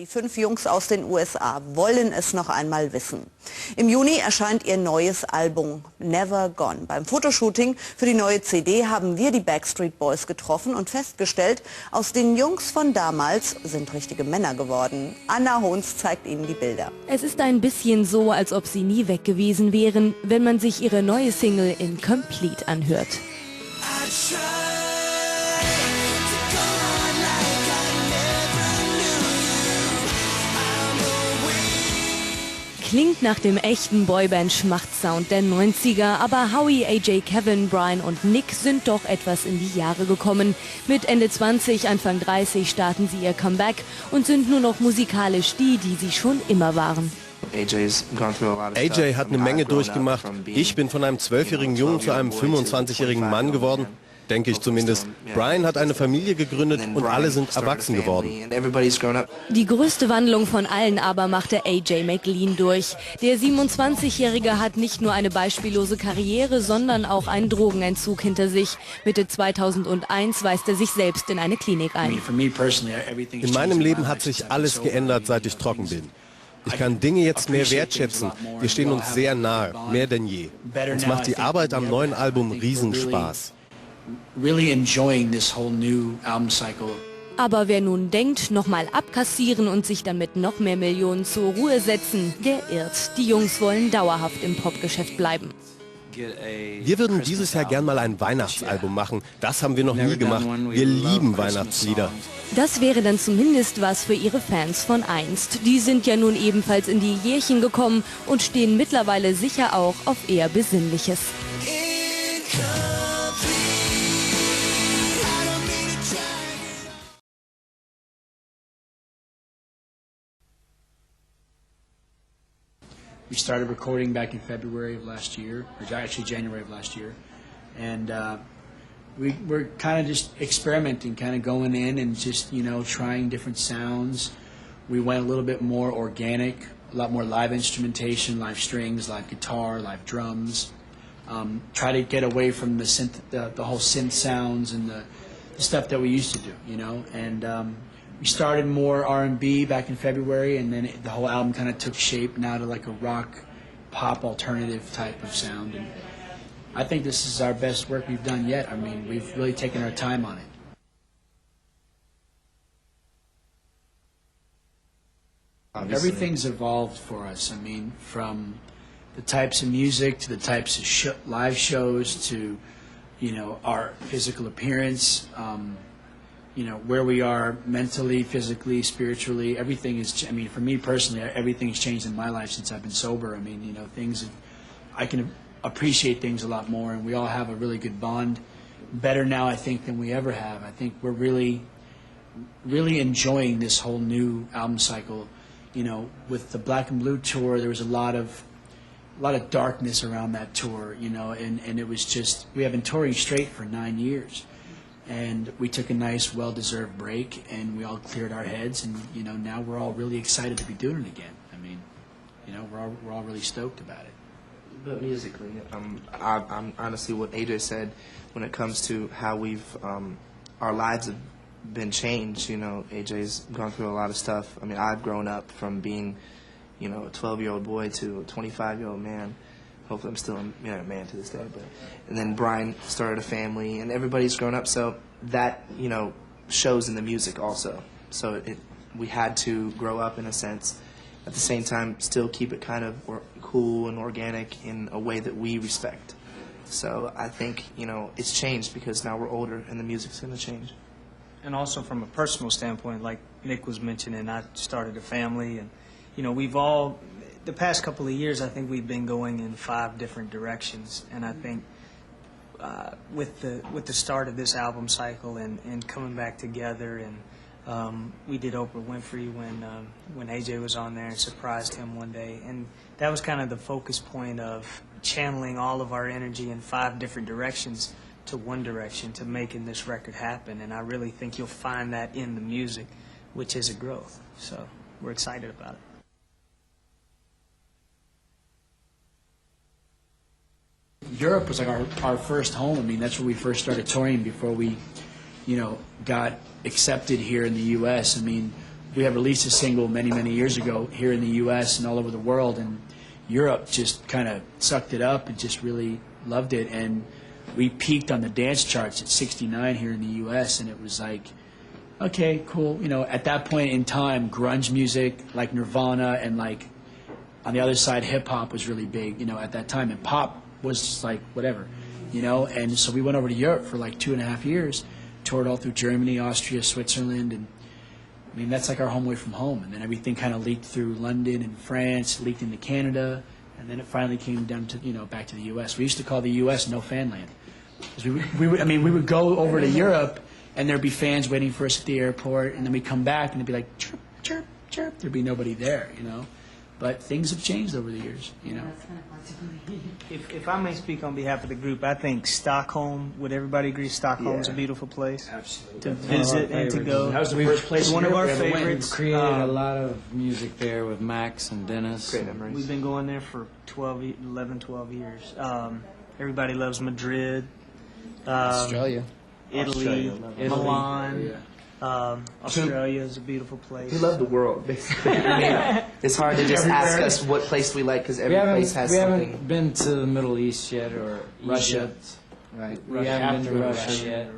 Die 5 Jungs aus den USA wollen es noch einmal wissen. Im Juni erscheint ihr neues Album Never Gone. Beim Fotoshooting für die neue CD haben wir die Backstreet Boys getroffen und festgestellt, aus den Jungs von damals sind richtige Männer geworden. Anna Hohns zeigt Ihnen die Bilder. Es ist ein bisschen so, als ob sie nie weg gewesen wären, wenn man sich ihre neue Single Incomplete anhört. Klingt nach dem echten Boyband-Schmachtsound der 90er, aber Howie, AJ, Kevin, Brian und Nick sind doch etwas in die Jahre gekommen. Mit Ende 20, Anfang 30 starten sie ihr Comeback und sind nur noch musikalisch die sie schon immer waren. AJ hat eine Menge durchgemacht. Ich bin von einem 12-jährigen Jungen zu einem 25-jährigen Mann geworden. Denke ich zumindest. Brian hat eine Familie gegründet und alle sind erwachsen geworden. Die größte Wandlung von allen aber machte AJ McLean durch. Der 27-Jährige hat nicht nur eine beispiellose Karriere, sondern auch einen Drogenentzug hinter sich. Mitte 2001 weist er sich selbst in eine Klinik ein. In meinem Leben hat sich alles geändert, seit ich trocken bin. Ich kann Dinge jetzt mehr wertschätzen. Wir stehen uns sehr nahe, mehr denn je. Uns macht die Arbeit am neuen Album Riesenspaß. Aber wer nun denkt, nochmal abkassieren und sich dann mit noch mehr Millionen zur Ruhe setzen, der irrt. Die Jungs wollen dauerhaft im Popgeschäft bleiben. Wir würden dieses Jahr gern mal ein Weihnachtsalbum machen. Das haben wir noch nie gemacht. Wir lieben Weihnachtslieder. Das wäre dann zumindest was für ihre Fans von einst. Die sind ja nun ebenfalls in die Jährchen gekommen und stehen mittlerweile sicher auch auf eher Besinnliches. We started recording back in February of last year, or actually January of last year, and we're kind of just experimenting, kind of going in and just, you know, trying different sounds. We went a little bit more organic, a lot more live instrumentation, live strings, live guitar, live drums. Try to get away from the synth, the whole synth sounds and the stuff that we used to do, you know, and we started more R&B back in February, and then the whole album kind of took shape now to like a rock, pop, alternative type of sound. And I think this is our best work we've done yet. I mean, we've really taken our time on it. Everything's evolved for us. I mean, from the types of music to the types of live shows to, you know, our physical appearance. You know, where we are mentally, physically, spiritually, everything is, I mean, for me personally, everything's changed in my life since I've been sober. I mean, you know, I can appreciate things a lot more, and we all have a really good bond. Better now, I think, than we ever have. I think we're really enjoying this whole new album cycle. You know, with the Black and Blue tour, there was a lot of darkness around that tour, you know, and it was just, we have been touring straight for 9 years. And we took a nice, well-deserved break, and we all cleared our heads, and you know, now we're all really excited to be doing it again. I mean, you know, we're all really stoked about it. But musically, I'm honestly what AJ said when it comes to how we've our lives have been changed. You know, AJ's gone through a lot of stuff. I mean, I've grown up from being, you know, a 12-year-old boy to a 25-year-old man. Hopefully I'm still a man to this day, and then Brian started a family, and everybody's grown up, so that, you know, shows in the music also. So we had to grow up in a sense, at the same time still keep it kind of cool and organic in a way that we respect. So I think, you know, it's changed because now we're older and the music's going to change. And also from a personal standpoint, like Nick was mentioning, I started a family, and you know, we've all, the past couple of years, I think we've been going in 5 different directions, and I think with the start of this album cycle and coming back together, and we did Oprah Winfrey when AJ was on there and surprised him one day, and that was kind of the focus point of channeling all of our energy in 5 different directions to one direction to making this record happen, and I really think you'll find that in the music, which is a growth. So we're excited about it. Europe was like our first home. I mean, that's where we first started touring before we, you know, got accepted here in the U.S. I mean, we had released a single many years ago here in the U.S. and all over the world, and Europe just kind of sucked it up and just really loved it. And we peaked on the dance charts at 69 here in the U.S., and it was like, okay, cool. You know, at that point in time, grunge music like Nirvana and like on the other side, hip hop was really big, you know, at that time, and pop was just like whatever, you know. And so we went over to Europe for like 2.5 years, toured all through Germany, Austria, Switzerland, and I mean, that's like our home away from home. And then everything kind of leaked through London and France, leaked into Canada, and then it finally came down to, you know, back to the U.S. We used to call the U.S. no fan land. 'Cause we would go over to Europe, and there'd be fans waiting for us at the airport, and then we'd come back, and it'd be like, chirp, chirp, chirp. There'd be nobody there, you know. But things have changed over the years, you know. If I may speak on behalf of the group, I think Stockholm, would everybody agree Stockholm's a beautiful place? Absolutely. To visit and to go. That was the first place. It's one of our favorites. We've created a lot of music there with Max and Dennis. Great memories. We've been going there for 11, 12 years. Everybody loves Madrid. Australia. Italy, Australia. Milan. Yeah. Australia is a beautiful place. We love the world, basically. I mean, it's hard to just ask us what place we like because every place has we something. haven't been to the Middle East yet, or Russia. Egypt. Right. We Russia. haven't been to After Russia yet.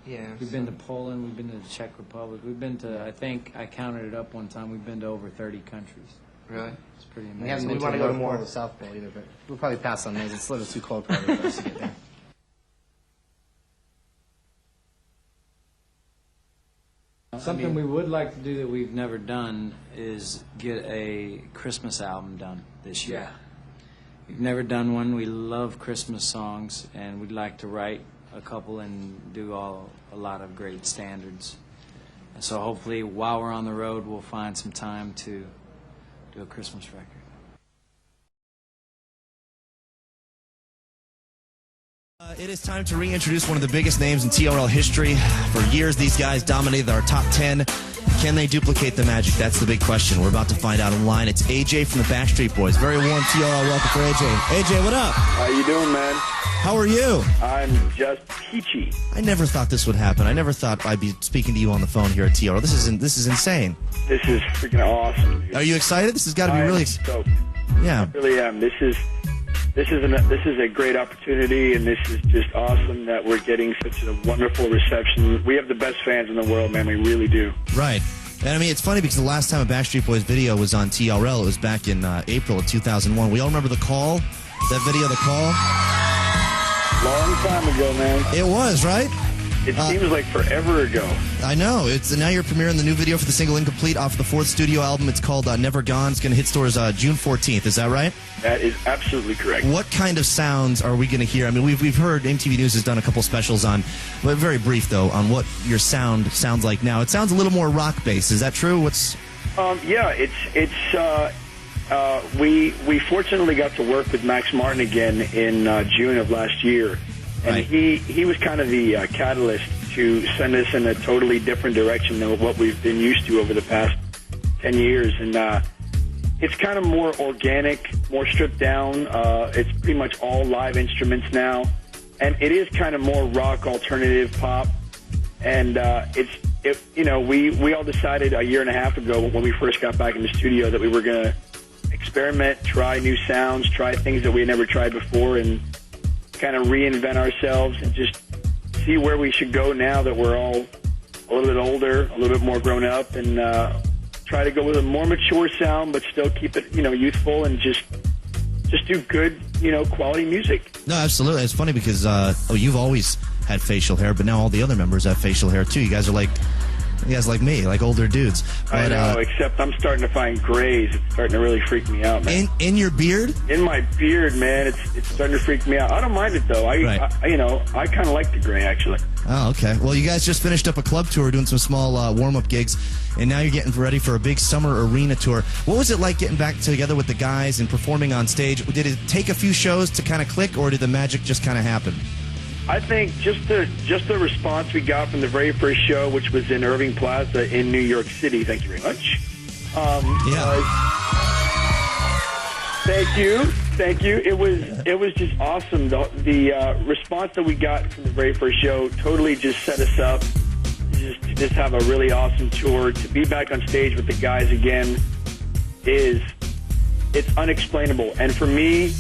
Yeah. We've been to Poland. We've been to the Czech Republic. We've been to, I think I counted it up one time, we've been to over 30 countries. Really? It's pretty We haven't amazing. been We to wanna the go to North more. Pole or the South Pole either, but we'll probably pass on those. It's a little too cold probably for us to get there. Something we would like to do that we've never done is get a Christmas album done this year. We've never done one. We love Christmas songs, and we'd like to write a couple and do a lot of great standards. And so hopefully while we're on the road, we'll find some time to do a Christmas record. It is time to reintroduce one of the biggest names in TRL history. For years, these guys dominated our top 10. Can they duplicate the magic? That's the big question. We're about to find out online. It's AJ from the Backstreet Boys. Very warm TRL welcome for AJ. AJ, what up? How you doing, man? How are you? I'm just peachy. I never thought this would happen. I never thought I'd be speaking to you on the phone here at TRL. This is insane. This is freaking awesome, dude. Are you excited? This has got to be I really am stoked. Yeah. I really am. This is a great opportunity, and this is just awesome that we're getting such a wonderful reception. We have the best fans in the world, man. We really do. Right. And I mean, it's funny because the last time a Backstreet Boys video was on TRL, it was back in April of 2001. We all remember The Call? That video, The Call? Long time ago, man. It was, right? It seems like forever ago. I know. Now you're premiering the new video for the single Incomplete off the 4th studio album. It's called Never Gone. It's going to hit stores June 14th. Is that right? That is absolutely correct. What kind of sounds are we going to hear? I mean, we've heard MTV News has done a couple specials on, but very brief though, on what your sound sounds like now. It sounds a little more rock based. Is that true? Yeah, we fortunately got to work with Max Martin again in June of last year. And Right. he was kind of the catalyst to send us in a totally different direction than what we've been used to over the past 10 years. And it's kind of more organic, more stripped down. It's pretty much all live instruments now. And it is kind of more rock, alternative pop. And we all decided a year and a half ago when we first got back in the studio that we were going to experiment, try new sounds, try things that we had never tried before, and kind of reinvent ourselves and just see where we should go now that we're all a little bit older, a little bit more grown up, and try to go with a more mature sound but still keep it, youthful, and just do good, quality music. No, absolutely. It's funny because you've always had facial hair, but now all the other members have facial hair too. You guys are like me, like older dudes. But, I know, except I'm starting to find grays. It's starting to really freak me out, man. In your beard? In my beard, man, it's starting to freak me out. I don't mind it though. I kind of like the gray actually. Oh, okay. Well, you guys just finished up a club tour, doing some small warm-up gigs, and now you're getting ready for a big summer arena tour. What was it like getting back together with the guys and performing on stage? Did it take a few shows to kind of click, or did the magic just kind of happen? I think just the response we got from the very first show, which was in Irving Plaza in New York City. Thank you very much. Thank you. It was just awesome. The response that we got from the very first show totally just set us up. to just have a really awesome tour. To be back on stage with the guys again it's unexplainable. And for me,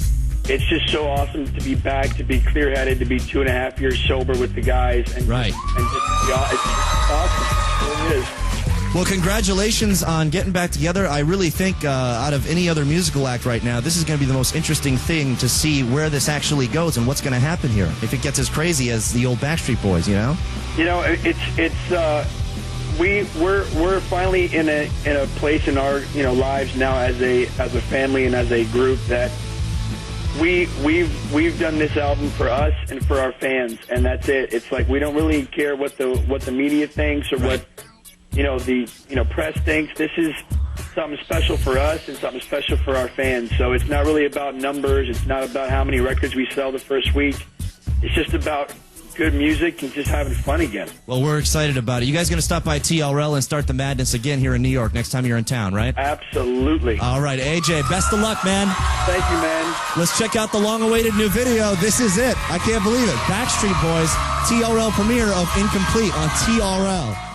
it's just so awesome to be back, to be clear-headed, to be 2.5 years sober with the guys. And right. And just, it's awesome. It really is. Well, congratulations on getting back together. I really think out of any other musical act right now, this is going to be the most interesting thing to see where this actually goes and what's going to happen here. If it gets as crazy as the old Backstreet Boys, you know? You know, we're finally in a place in our lives now as a family and as a group that we've done this album for us and for our fans, and that's it. It's like we don't really care what the media thinks or what the press thinks. This is something special for us and something special for our fans. So it's not really about numbers. It's not about how many records we sell the first week. It's just about good music and just having fun again. Well, we're excited about it. You guys going to stop by TRL and start the madness again here in New York next time you're in town, right? Absolutely. All right, AJ, best of luck, man. Thank you, man. Let's check out the long-awaited new video. This is it. I can't believe it. Backstreet Boys, TRL premiere of Incomplete on TRL.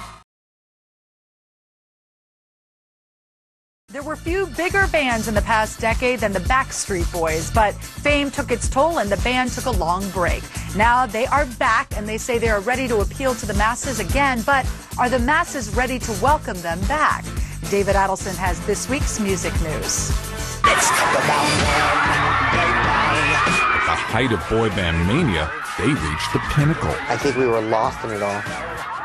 There were few bigger bands in the past decade than the Backstreet Boys, but fame took its toll and the band took a long break. Now they are back and they say they are ready to appeal to the masses again, but are the masses ready to welcome them back? David Adelson has this week's music news. At the height of boy band mania, they reached the pinnacle. I think we were lost in it all,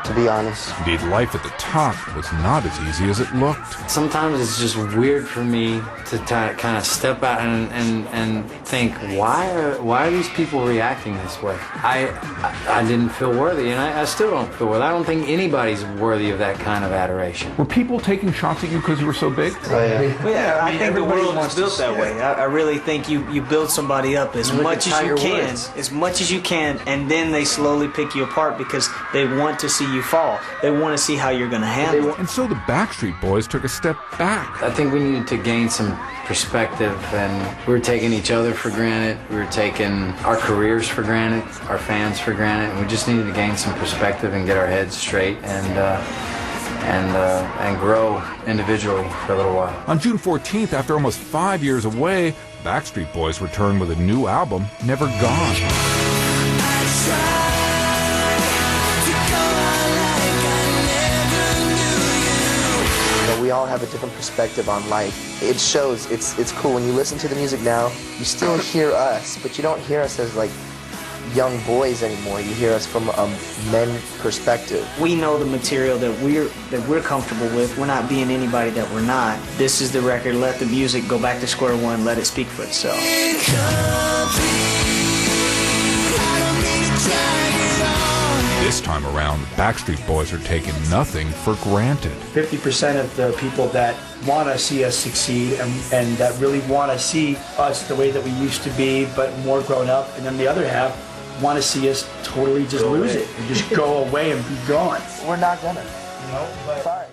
to be honest. Indeed, life at the top was not as easy as it looked. Sometimes it's just weird for me to kind of step out and think, why are these people reacting this way? I didn't feel worthy, and I still don't feel worthy. I don't think anybody's worthy of that kind of adoration. Were people taking shots at you because you were so big? Oh, yeah. Well, yeah, I think the world is built that way. I really think you build somebody up as much as you can, and then they slowly pick you apart because they want to see you fall. They want to see how you're going to handle it. And so the Backstreet Boys took a step back. I think we needed to gain some perspective, and we were taking each other for granted. We were taking our careers for granted, our fans for granted, and we just needed to gain some perspective and get our heads straight and grow individually for a little while. On June 14th, after almost 5 years away, Backstreet Boys returned with a new album, Never Gone. We all have a different perspective on life. It shows. It's cool. When you listen to the music now, you still hear us, but you don't hear us as like young boys anymore. You hear us from a men perspective. We know the material that we're comfortable with. We're not being anybody that we're not. This is the record. Let the music go back to square one. Let it speak for itself. This time around, the Backstreet Boys are taking nothing for granted. 50% of the people that want to see us succeed and that really want to see us the way that we used to be, but more grown up, and then the other half want to see us totally just lose it and just go away and be gone. We're not gonna, but sorry.